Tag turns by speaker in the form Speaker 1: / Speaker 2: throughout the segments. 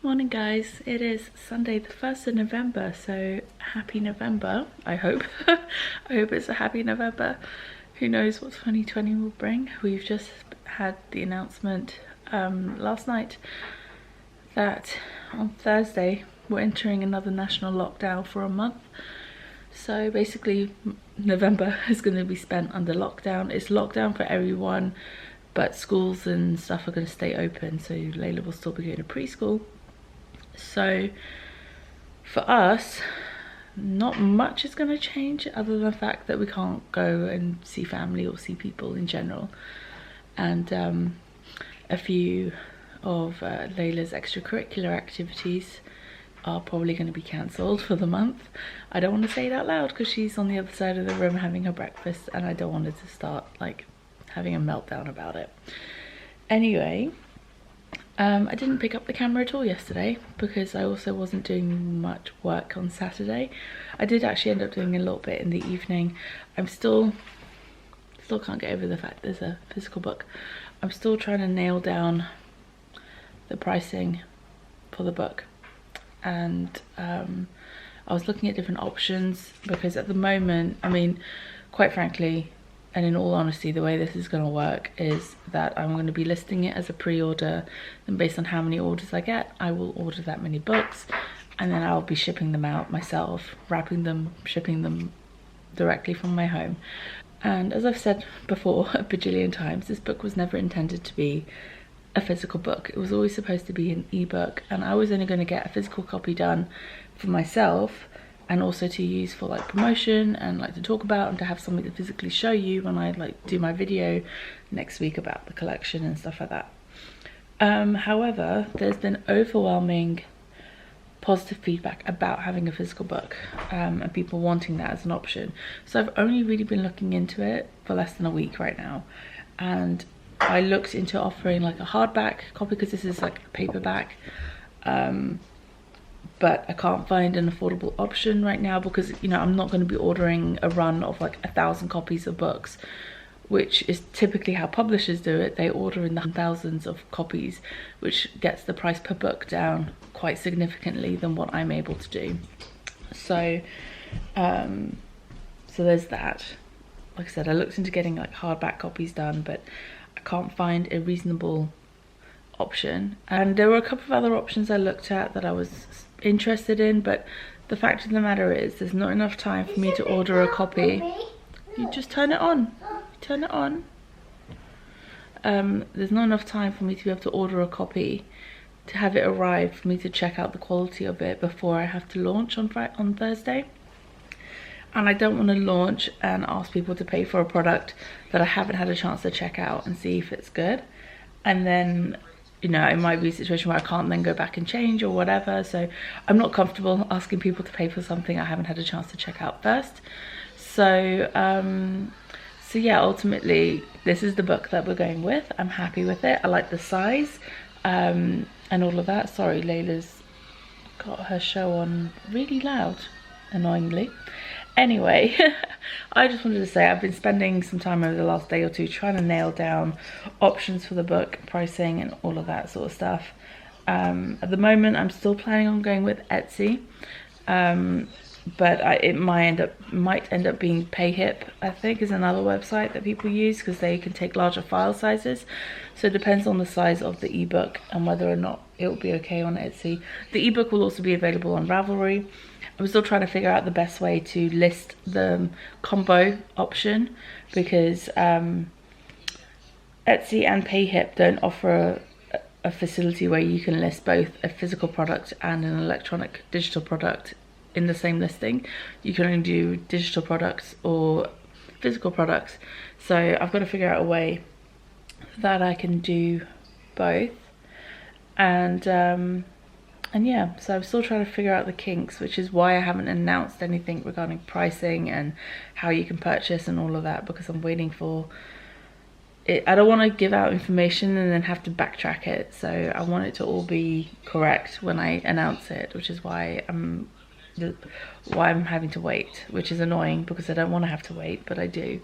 Speaker 1: Morning guys, it is Sunday the 1st of November, so happy November, I hope. I hope it's a happy November. Who knows what 2020 will bring. We've just had the announcement last night that on Thursday we're entering another national lockdown for a month. So basically November is going to be spent under lockdown. It's lockdown for everyone, but schools and stuff are going to stay open, so Layla will still be going to preschool. So for us, not much is going to change other than the fact that we can't go and see family or see people in general. And a few of Layla's extracurricular activities are probably going to be cancelled for the month. I don't want to say it out loud because she's on the other side of the room having her breakfast and I don't want her to start like having a meltdown about it. Anyway, I didn't pick up the camera at all yesterday because I also wasn't doing much work on Saturday. I did actually end up doing a little bit in the evening. I'm still can't get over the fact there's a physical book. I'm still trying to nail down the pricing for the book, and I was looking at different options because at the moment, I mean, quite frankly, and in all honesty, the way this is going to work is that I'm going to be listing it as a pre-order, and based on how many orders I get, I will order that many books, and then I'll be shipping them out myself, wrapping them, shipping them directly from my home. And as I've said before a bajillion times, this book was never intended to be a physical book. It was always supposed to be an ebook, and I was only going to get a physical copy done for myself and also to use for like promotion and like to talk about and to have something to physically show you when I like do my video next week about the collection and stuff like that. However, there's been overwhelming positive feedback about having a physical book and people wanting that as an option. So I've only really been looking into it for less than a week right now, and I looked into offering like a hardback copy because this is like a paperback, but I can't find an affordable option right now because, you know, I'm not going to be ordering a run of like 1,000 copies of books, which is typically how publishers do it. They order in the thousands of copies, which gets the price per book down quite significantly than what I'm able to do. So so there's that. Like I said, I looked into getting like hardback copies done, but I can't find a reasonable option. And there were a couple of other options I looked at that I was interested in, but the fact of the matter is there's not enough time for me to order a copy. You just turn it on. Turn it on. There's not enough time for me to be able to order a copy, to have it arrive, for me to check out the quality of it before I have to launch on Thursday. And I don't want to launch and ask people to pay for a product that I haven't had a chance to check out and see if it's good. And then, you know, it might be a situation where I can't then go back and change or whatever. So I'm not comfortable asking people to pay for something I haven't had a chance to check out first. So, so yeah, ultimately, this is the book that we're going with. I'm happy with it. I like the size and all of that. Sorry, Layla's got her show on really loud, annoyingly. Anyway, I just wanted to say I've been spending some time over the last day or two trying to nail down options for the book, pricing and all of that sort of stuff. At the moment, I'm still planning on going with Etsy, but it might end up being PayHip, I think, is another website that people use because they can take larger file sizes. So it depends on the size of the ebook and whether or not it will be okay on Etsy. The ebook will also be available on Ravelry. I'm still trying to figure out the best way to list the combo option because Etsy and PayHip don't offer a facility where you can list both a physical product and an electronic digital product in the same listing. You can only do digital products or physical products. So I've got to figure out a way that I can do both. And yeah, so I'm still trying to figure out the kinks, which is why I haven't announced anything regarding pricing and how you can purchase and all of that, because I'm waiting for it. I don't want to give out information and then have to backtrack it. So I want it to all be correct when I announce it, which is why I'm having to wait, which is annoying because I don't want to have to wait, but I do.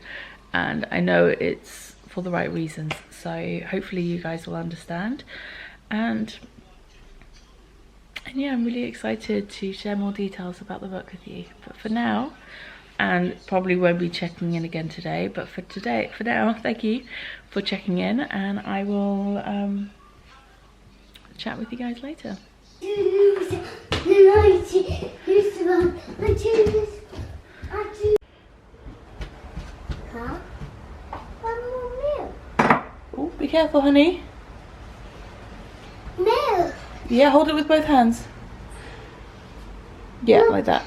Speaker 1: And I know it's for the right reasons. So hopefully you guys will understand. And And yeah, I'm really excited to share more details about the book with you. But for now, and probably won't be checking in again today, but for now, thank you for checking in, and I will chat with you guys later. Oh, be careful, honey.
Speaker 2: Milk.
Speaker 1: Yeah, hold it with both hands. Yeah, like that.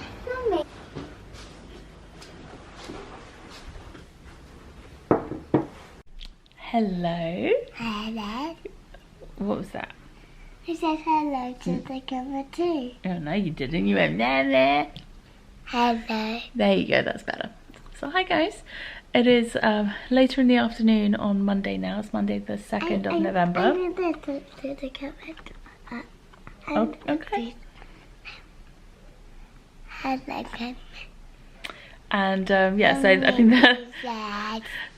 Speaker 1: Hello.
Speaker 2: Hello.
Speaker 1: What was that?
Speaker 2: I said hello to the camera too.
Speaker 1: Oh no, you didn't. You went there.
Speaker 2: Hello.
Speaker 1: There you go. That's better. So hi guys. It is later in the afternoon on Monday now. It's Monday the 2nd of November.
Speaker 2: I'm going to the camera.
Speaker 1: Oh, okay.
Speaker 2: Hello, camera.
Speaker 1: And yeah, so I think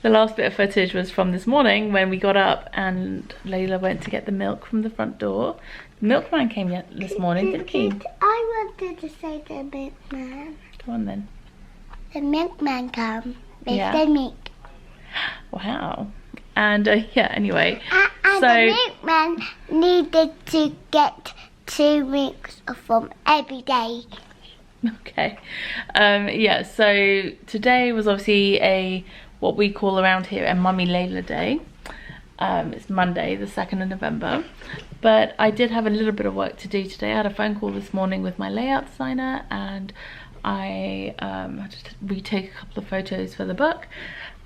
Speaker 1: the last bit of footage was from this morning when we got up and Layla went to get the milk from the front door. The milkman came yet this morning, didn't he?
Speaker 2: I wanted to say the milkman.
Speaker 1: Go on then.
Speaker 2: The milkman come with
Speaker 1: Yeah.
Speaker 2: the milk.
Speaker 1: Wow. And yeah, anyway.
Speaker 2: And
Speaker 1: So
Speaker 2: the milkman needed to get 2 milks from every day.
Speaker 1: okay. Yeah, so today was obviously what we call around here a Mummy Layla Day. It's Monday, the 2nd of November. But I did have a little bit of work to do today. I had a phone call this morning with my layout designer, and I had to retake a couple of photos for the book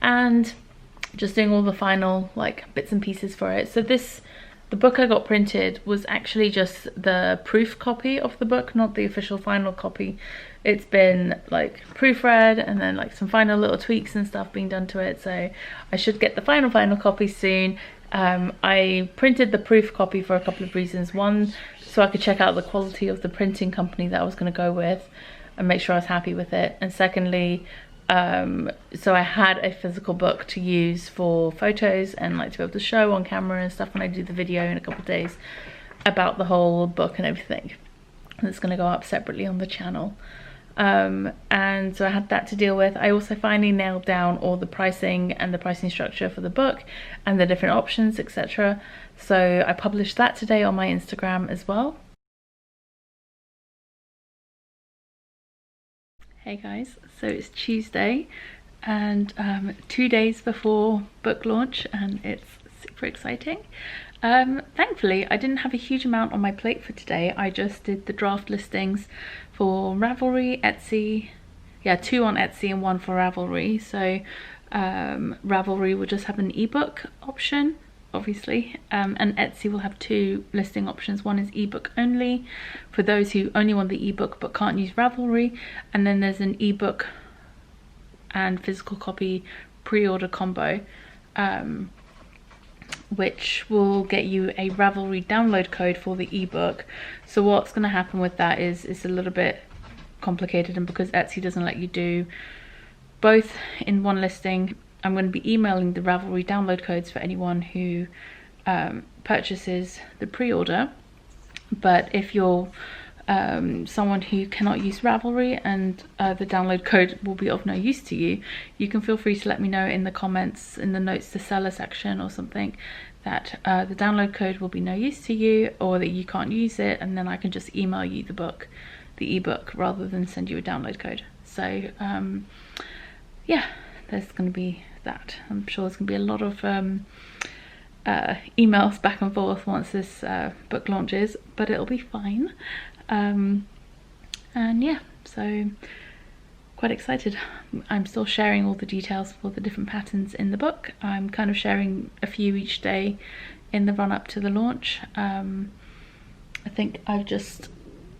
Speaker 1: and just doing all the final like bits and pieces for it. So the book I got printed was actually just the proof copy of the book, not the official final copy. It's been like proofread and then like some final little tweaks and stuff being done to it, so I should get the final copy soon. I printed the proof copy for a couple of reasons. One, so I could check out the quality of the printing company that I was going to go with and make sure I was happy with it, and secondly, so I had a physical book to use for photos and like to be able to show on camera and stuff when I do the video in a couple of days about the whole book and everything. And it's going to go up separately on the channel. And so I had that to deal with. I also finally nailed down all the pricing and the pricing structure for the book and the different options, etc. So I published that today on my Instagram as well. Hey guys, so it's Tuesday and 2 days before book launch, and it's super exciting. Thankfully I didn't have a huge amount on my plate for today. I just did the draft listings for Ravelry, Etsy, yeah, 2 on Etsy and 1 for Ravelry. So Ravelry will just have an ebook option obviously, and Etsy will have 2 listing options. One is ebook only for those who only want the ebook but can't use Ravelry, and then there's an ebook and physical copy pre-order combo, which will get you a Ravelry download code for the ebook. So what's going to happen with that is it's a little bit complicated, and because Etsy doesn't let you do both in one listing, I'm going to be emailing the Ravelry download codes for anyone who purchases the pre-order. But if you're someone who cannot use Ravelry and the download code will be of no use to you, you can feel free to let me know in the comments, in the notes to seller section or something, that the download code will be no use to you, or that you can't use it, and then I can just email you the book, the ebook, rather than send you a download code. So yeah, there's going to be that. I'm sure there's going to be a lot of emails back and forth once this book launches, but it'll be fine. And yeah, so quite excited. I'm still sharing all the details for the different patterns in the book. I'm kind of sharing a few each day in the run up to the launch. I think I've just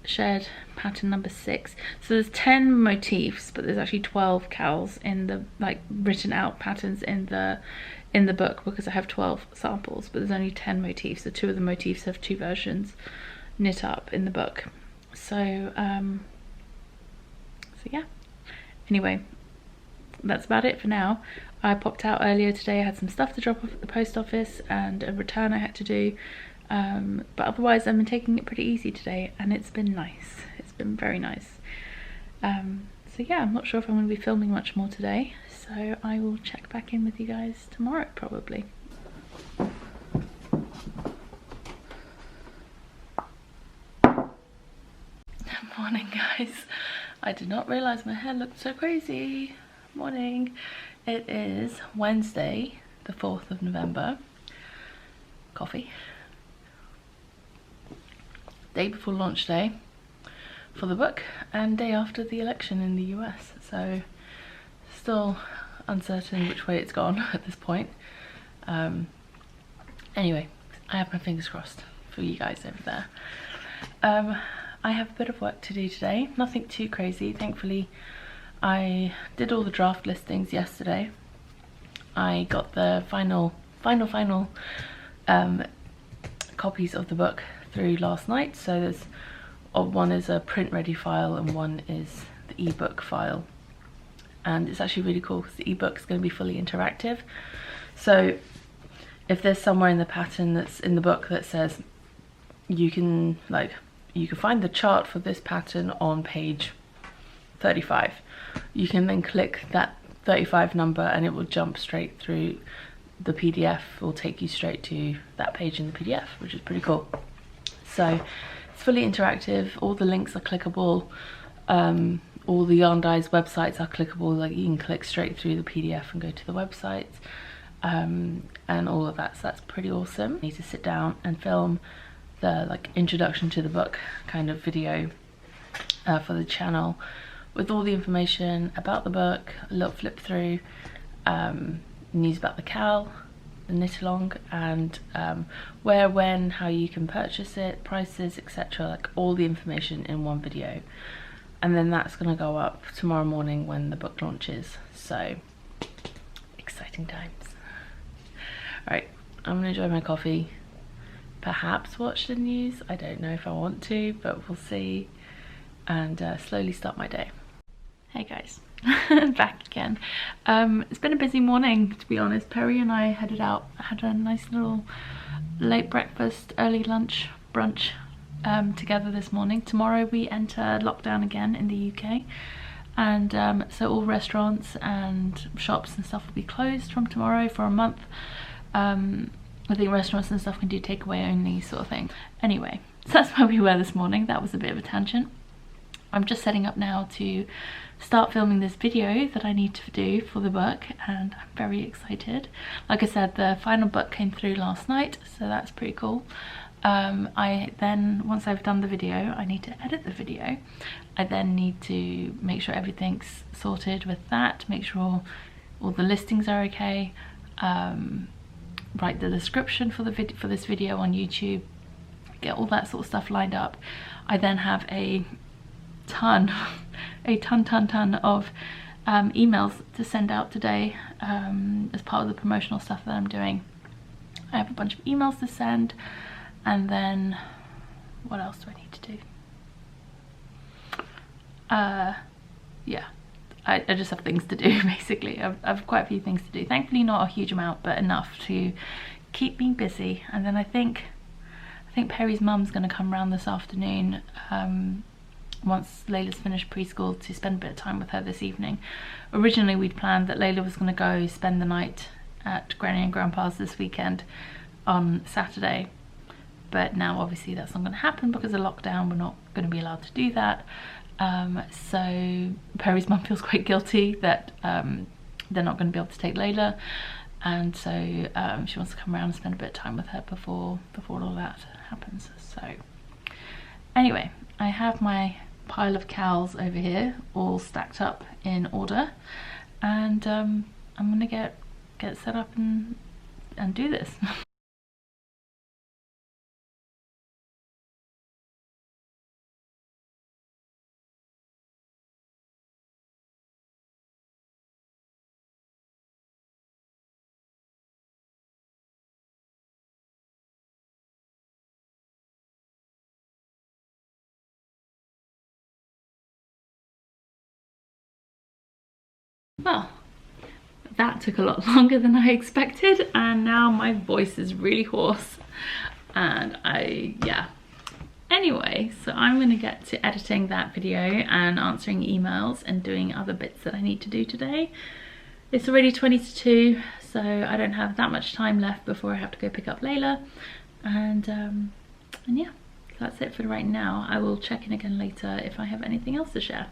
Speaker 1: shared pattern number 6. So there's 10 motifs, but there's actually 12 cowls in the like written out patterns in the book, because I have 12 samples, but there's only 10 motifs. So 2 of the motifs have 2 versions knit up in the book. So so yeah, anyway, that's about it for now. I popped out earlier today. I had some stuff to drop off at the post office and a return I had to do, But otherwise I've been taking it pretty easy today, and it's been nice. It's been very nice. So yeah, I'm not sure if I'm going to be filming much more today, so I will check back in with you guys tomorrow probably. Morning guys. I did not realise my hair looked so crazy. Morning. It is Wednesday the 4th of November. Coffee. Day before launch day for the book and day after the election in the US, so still uncertain which way it's gone at this point. Anyway, I have my fingers crossed for you guys over there. I have a bit of work to do today, nothing too crazy. Thankfully I did all the draft listings yesterday. I got the final copies of the book through last night, so there's one is a print ready file and one is the ebook file, and it's actually really cool because the ebook is going to be fully interactive. So if there's somewhere in the pattern that's in the book that says you can find the chart for this pattern on page 35, you can then click that 35 number and it will jump straight through the PDF, will take you straight to that page in the PDF, which is pretty cool. So it's fully interactive, all the links are clickable, all the Yarn Dyers websites are clickable, like you can click straight through the PDF and go to the website, and all of that, so that's pretty awesome. I need to sit down and film the introduction to the book kind of video for the channel with all the information about the book, a little flip through, news about the cowl, the knit along, and where, when, how you can purchase it, prices, etc. Like all the information in one video, and then that's going to go up tomorrow morning when the book launches. So exciting times. Alright, I'm going to enjoy my coffee, perhaps watch the news. I don't know if I want to, but we'll see, and slowly start my day. Hey guys, back again. It's been a busy morning, to be honest. Perry and I headed out, had a nice little late breakfast, early lunch, brunch together this morning. Tomorrow we enter lockdown again in the UK, and so all restaurants and shops and stuff will be closed from tomorrow for a month. I think restaurants and stuff can do takeaway only sort of thing. Anyway, so that's where we were this morning. That was a bit of a tangent. I'm just setting up now to start filming this video that I need to do for the book, and I'm very excited. Like I said, the final book came through last night, so that's pretty cool. I then, once I've done the video, I need to edit the video. I then need to make sure everything's sorted with that, make sure all the listings are okay, write the description for this video on YouTube, get all that sort of stuff lined up. I then have a ton of emails to send out today as part of the promotional stuff that I'm doing. I have a bunch of emails to send, and then what else do I need to do? Yeah, I just have things to do basically. I've quite a few things to do. Thankfully not a huge amount, but enough to keep me busy. And then I think Perry's mum's going to come round this afternoon once Layla's finished preschool, to spend a bit of time with her this evening. Originally we'd planned that Layla was going to go spend the night at Granny and Grandpa's this weekend on Saturday, but now obviously that's not going to happen because of lockdown. We're not going to be allowed to do that. So Perry's mum feels quite guilty that they're not going to be able to take Layla, and so she wants to come around and spend a bit of time with her before all that happens. So anyway, I have my pile of cowls over here all stacked up in order, and I'm gonna get set up and do this. Well, that took a lot longer than I expected, and now my voice is really hoarse. and yeah. Anyway, so I'm gonna get to editing that video and answering emails and doing other bits that I need to do today. It's already 20 to 2, so I don't have that much time left before I have to go pick up Layla. And yeah, that's it for right now. I will check in again later if I have anything else to share.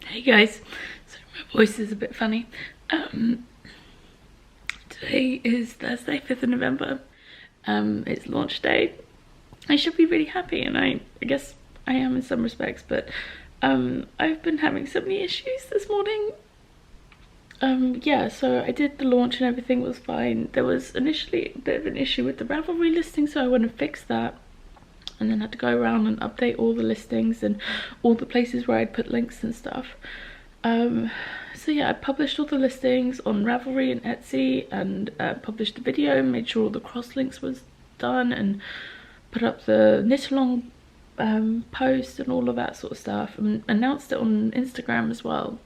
Speaker 1: Hey guys, so my voice is a bit funny. Today is Thursday, 5th of November. It's launch day. I should be really happy, and I guess I am in some respects, but I've been having so many issues this morning. Yeah, so I did the launch and everything was fine. There was initially a bit of an issue with the Ravelry listing, so I went and fixed that, and then had to go around and update all the listings and all the places where I'd put links and stuff. So yeah, I published all the listings on Ravelry and Etsy, and published the video, made sure all the cross links was done, and put up the knit along post and all of that sort of stuff, and announced it on Instagram as well,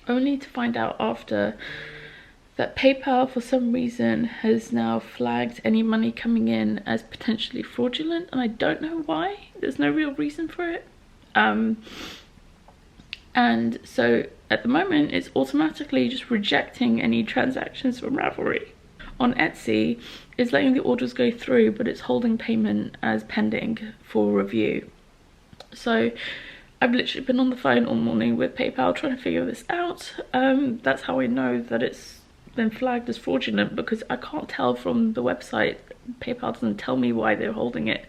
Speaker 1: only to find out after that PayPal for some reason has now flagged any money coming in as potentially fraudulent, and I don't know why. There's no real reason for it. And so at the moment it's automatically just rejecting any transactions from Ravelry. On Etsy, it's letting the orders go through, but it's holding payment as pending for review. So I've literally been on the phone all morning with PayPal trying to figure this out. That's how I know that it's been flagged as fraudulent, because I can't tell from the website. PayPal doesn't tell me why they're holding it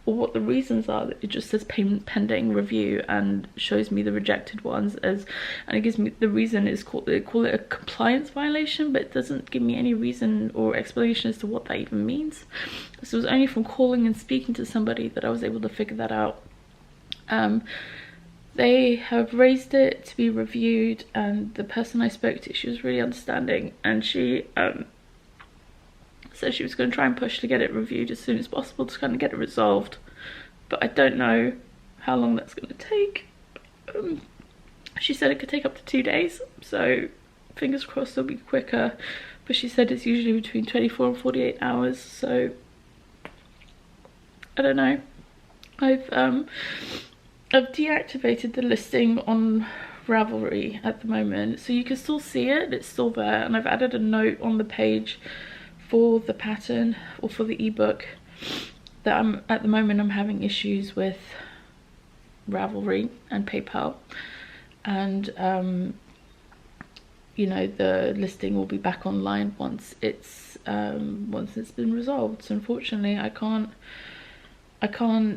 Speaker 1: or what the reasons are. It just says payment pending review and shows me the rejected ones and it gives me the reason. They call it a compliance violation, but it doesn't give me any reason or explanation as to what that even means. So it was only from calling and speaking to somebody that I was able to figure that out. They have raised it to be reviewed, and the person I spoke to, she was really understanding, and she said she was going to try and push to get it reviewed as soon as possible to kind of get it resolved, but I don't know how long that's going to take. She said it could take up to 2 days, so fingers crossed it'll be quicker, but she said it's usually between 24 and 48 hours, so I don't know. I've deactivated the listing on Ravelry at the moment, so you can still see it, it's still there, and I've added a note on the page for the pattern, or for the ebook, that at the moment I'm having issues with Ravelry and PayPal, and you know, the listing will be back online once it's been resolved. So unfortunately I can't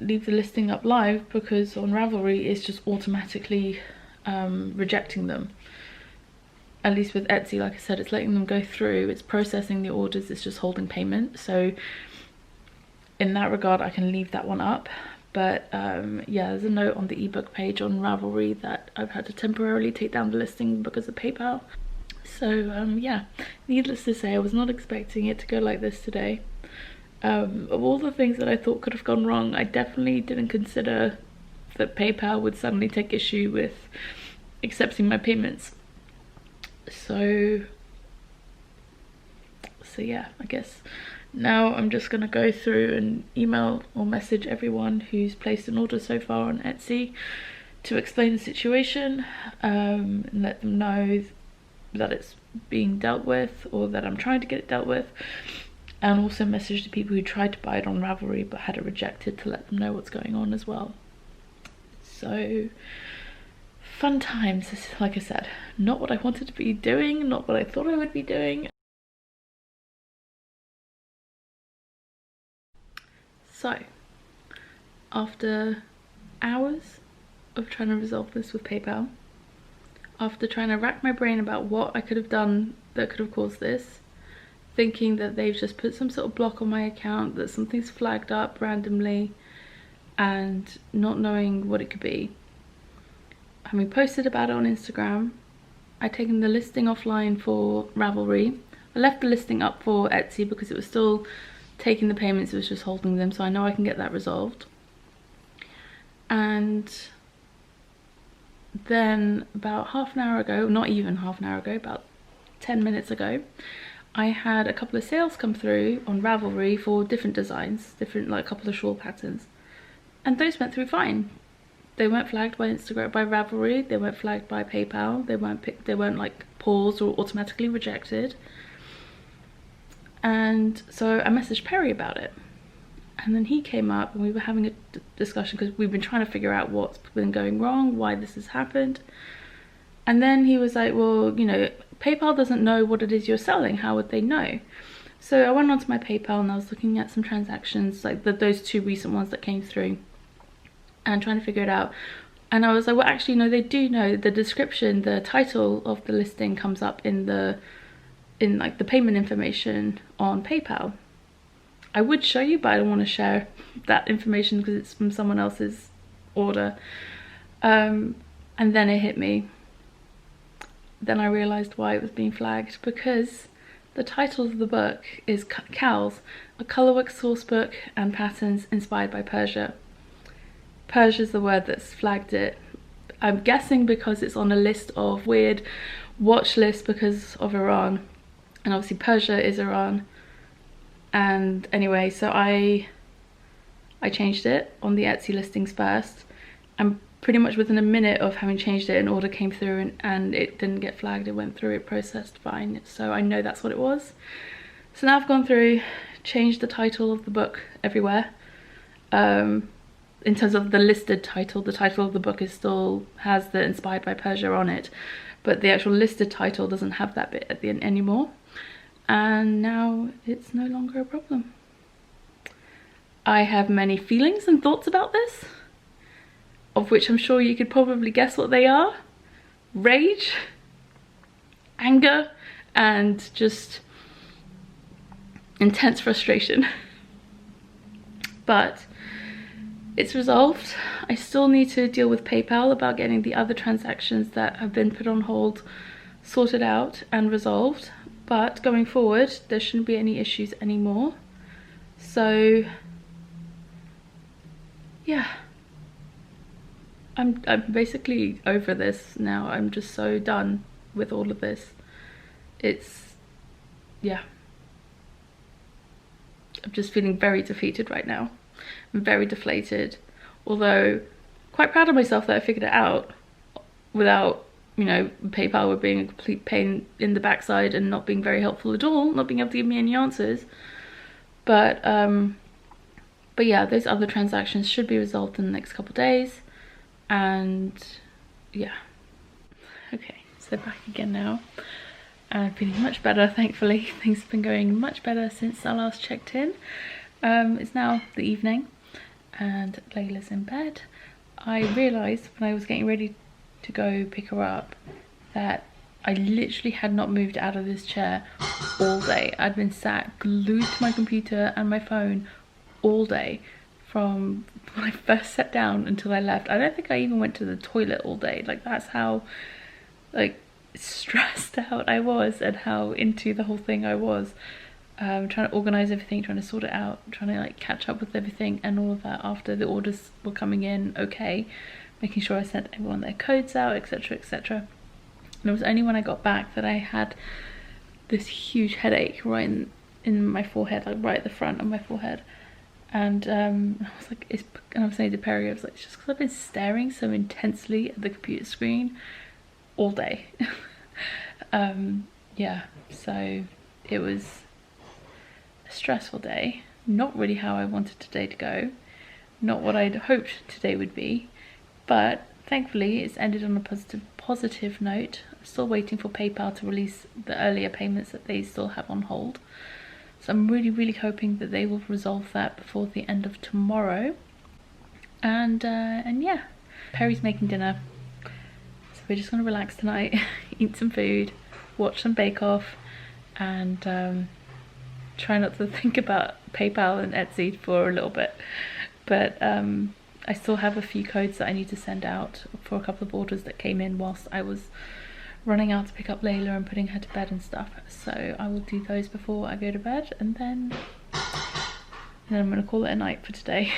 Speaker 1: leave the listing up live, because on Ravelry it's just automatically rejecting them. At least with Etsy, like I said, it's letting them go through, it's processing the orders, it's just holding payment. So in that regard I can leave that one up, but yeah, there's a note on the ebook page on Ravelry that I've had to temporarily take down the listing because of PayPal. So yeah, needless to say, I was not expecting it to go like this today. Of all the things that I thought could have gone wrong, I definitely didn't consider that PayPal would suddenly take issue with accepting my payments. So yeah, I guess now I'm just gonna go through and email or message everyone who's placed an order so far on Etsy to explain the situation, and let them know that it's being dealt with, or that I'm trying to get it dealt with, and also message the people who tried to buy it on Ravelry but had it rejected to let them know what's going on as well. So fun times, like I said, not what I wanted to be doing, not what I thought I would be doing. So after hours of trying to resolve this with PayPal, after trying to rack my brain about what I could have done that could have caused this, thinking that they've just put some sort of block on my account, that something's flagged up randomly, and not knowing what it could be, having posted about it on Instagram, I'd taken the listing offline for Ravelry. I left the listing up for Etsy because it was still taking the payments, it was just holding them, so I know I can get that resolved. And then about half an hour ago, not even half an hour ago, about 10 minutes ago, I had a couple of sales come through on Ravelry for different designs, different, like a couple of shawl patterns, and those went through fine. They weren't flagged by Instagram, by Ravelry. They weren't flagged by PayPal. They weren't like paused or automatically rejected. And so I messaged Perry about it, and then he came up and we were having a discussion because we've been trying to figure out what's been going wrong, why this has happened. And then he was like, well, you know, PayPal doesn't know what it is you're selling. How would they know? So I went onto my PayPal and I was looking at some transactions, like those 2 recent ones that came through, and trying to figure it out. And I was like, well, actually, no, they do know. The description, the title of the listing comes up in like the payment information on PayPal. I would show you, but I don't want to share that information because it's from someone else's order. And then it hit me. Then I realized why it was being flagged, because the title of the book is Cows, a colourwork source book and patterns inspired by Persia. Persia's the word that's flagged it. I'm guessing because it's on a list of weird watch lists because of Iran, and obviously Persia is Iran. And anyway, so I changed it on the Etsy listings first, and pretty much within a minute of having changed it, an order came through and it didn't get flagged. It went through, it processed fine. So I know that's what it was. So now I've gone through, changed the title of the book everywhere. In terms of the listed title, the title of the book is still has the inspired by Persia on it, but the actual listed title doesn't have that bit at the end anymore. And now it's no longer a problem. I have many feelings and thoughts about this, of which I'm sure you could probably guess what they are. Rage, anger, and just intense frustration. But it's resolved. I still need to deal with PayPal about getting the other transactions that have been put on hold sorted out and resolved. But going forward, there shouldn't be any issues anymore. So yeah, I'm basically over this now. I'm just so done with all of this. Yeah. I'm just feeling very defeated right now. I'm very deflated, although quite proud of myself that I figured it out without, you know, PayPal being a complete pain in the backside and not being very helpful at all, not being able to give me any answers. But yeah, those other transactions should be resolved in the next couple of days, and yeah. Okay, so back again now. I'm feeling much better, thankfully. Things have been going much better since I last checked in. It's now the evening and Layla's in bed. I realised when I was getting ready to go pick her up that I literally had not moved out of this chair all day. I'd been sat glued to my computer and my phone all day from when I first sat down until I left. I don't think I even went to the toilet all day. Like, that's how like stressed out I was and how into the whole thing I was. Trying to organise everything, trying to sort it out, trying to like catch up with everything and all of that after the orders were coming in okay, making sure I sent everyone their codes out, etc, etc. And it was only when I got back that I had this huge headache right in my forehead, like right at the front of my forehead. And I was like, and I was saying to Perry, I was like, it's just because I've been staring so intensely at the computer screen all day. Yeah, so it was a stressful day, not really how I wanted today to go, not what I'd hoped today would be, but thankfully it's ended on a positive note. I'm still waiting for PayPal to release the earlier payments that they still have on hold, so I'm really hoping that they will resolve that before the end of tomorrow. And yeah, Perry's making dinner, so we're just gonna relax tonight, eat some food, watch some Bake Off, and try not to think about PayPal and Etsy for a little bit. But I still have a few codes that I need to send out for a couple of orders that came in whilst I was running out to pick up Layla and putting her to bed and stuff. So I will do those before I go to bed, and then I'm going to call it a night for today.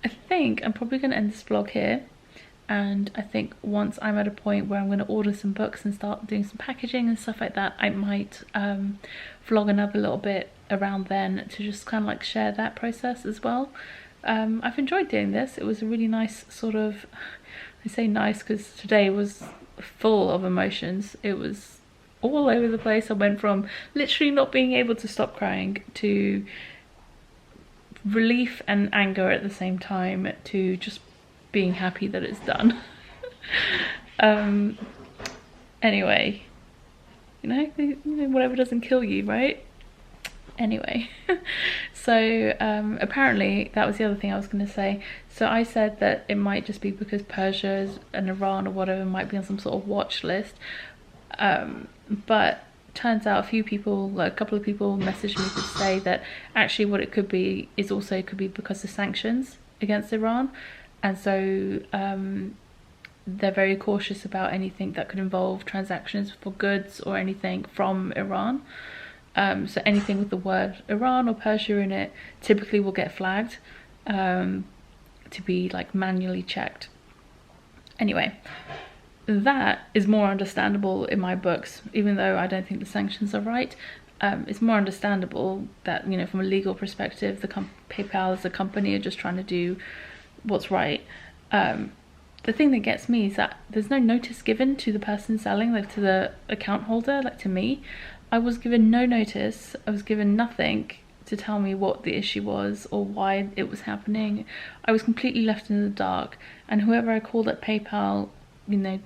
Speaker 1: I think I'm probably going to end this vlog here and I think once I'm at a point where I'm going to order some books and start doing some packaging and stuff like that, I might vlog another little bit around then to just kind of like share that process as well. I've enjoyed doing this. It was a really nice sort of, I say nice because today was full of emotions. It was all over the place. I went from literally not being able to stop crying to relief and anger at the same time to just being happy that it's done. Anyway, you know, whatever doesn't kill you, right? Anyway, so apparently that was the other thing I was going to say. So I said that it might just be because Persia and Iran or whatever might be on some sort of watch list, but turns out a few people, like a couple of people, messaged me to say that actually what it could be is also it could be because of sanctions against Iran, and so they're very cautious about anything that could involve transactions for goods or anything from Iran. So anything with the word Iran or Persia in it typically will get flagged to be like manually checked. Anyway, that is more understandable in my books, even though I don't think the sanctions are right. It's more understandable that, you know, from a legal perspective, PayPal as a company are just trying to do what's right. The thing that gets me is that there's no notice given to the person selling, like to the account holder, like to me. I was given no notice. I was given nothing to tell me what the issue was or why it was happening. I was completely left in the dark, and whoever I called at PayPal, you know,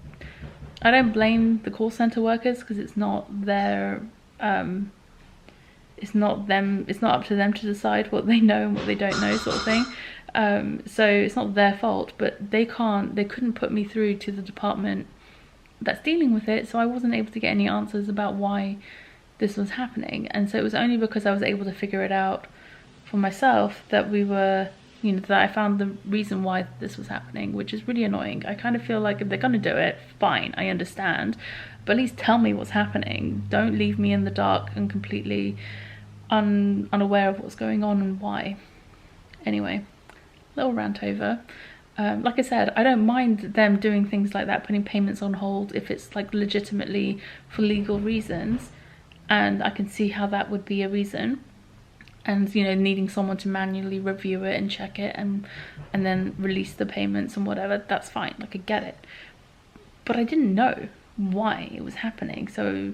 Speaker 1: I don't blame the call center workers because it's not their it's not up to them to decide what they know and what they don't know, sort of thing. So it's not their fault, but they couldn't put me through to the department that's dealing with it, so I wasn't able to get any answers about why this was happening. And so it was only because I was able to figure it out for myself that we were, you know, that I found the reason why this was happening, which is really annoying. I kind of feel like if they're gonna do it, fine, I understand, but at least tell me what's happening. Don't leave me in the dark and completely unaware of what's going on and why. Anyway, little rant over. Like I said, I don't mind them doing things like that, putting payments on hold if it's like legitimately for legal reasons, and I can see how that would be a reason. And, you know, needing someone to manually review it and check it and then release the payments and whatever, that's fine, like I get it. But I didn't know why it was happening, so,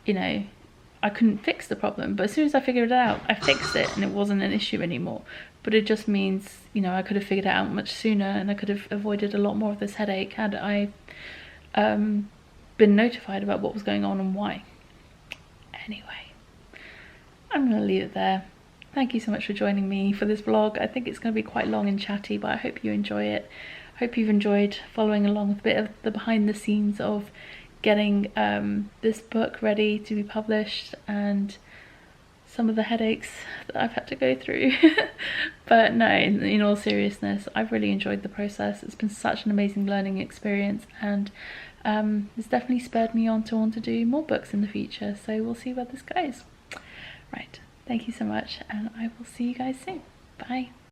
Speaker 1: you know, I couldn't fix the problem. But as soon as I figured it out, I fixed it and it wasn't an issue anymore. But it just means, you know, I could have figured it out much sooner and I could have avoided a lot more of this headache had I been notified about what was going on and why. Anyway, I'm going to leave it there. Thank you so much for joining me for this vlog. I think it's going to be quite long and chatty, but I hope you enjoy it. I hope you've enjoyed following along with a bit of the behind the scenes of getting this book ready to be published and some of the headaches that I've had to go through. But no, in all seriousness, I've really enjoyed the process. It's been such an amazing learning experience, and it's definitely spurred me on to want to do more books in the future, so we'll see where this goes. Right, thank you so much, and I will see you guys soon. Bye.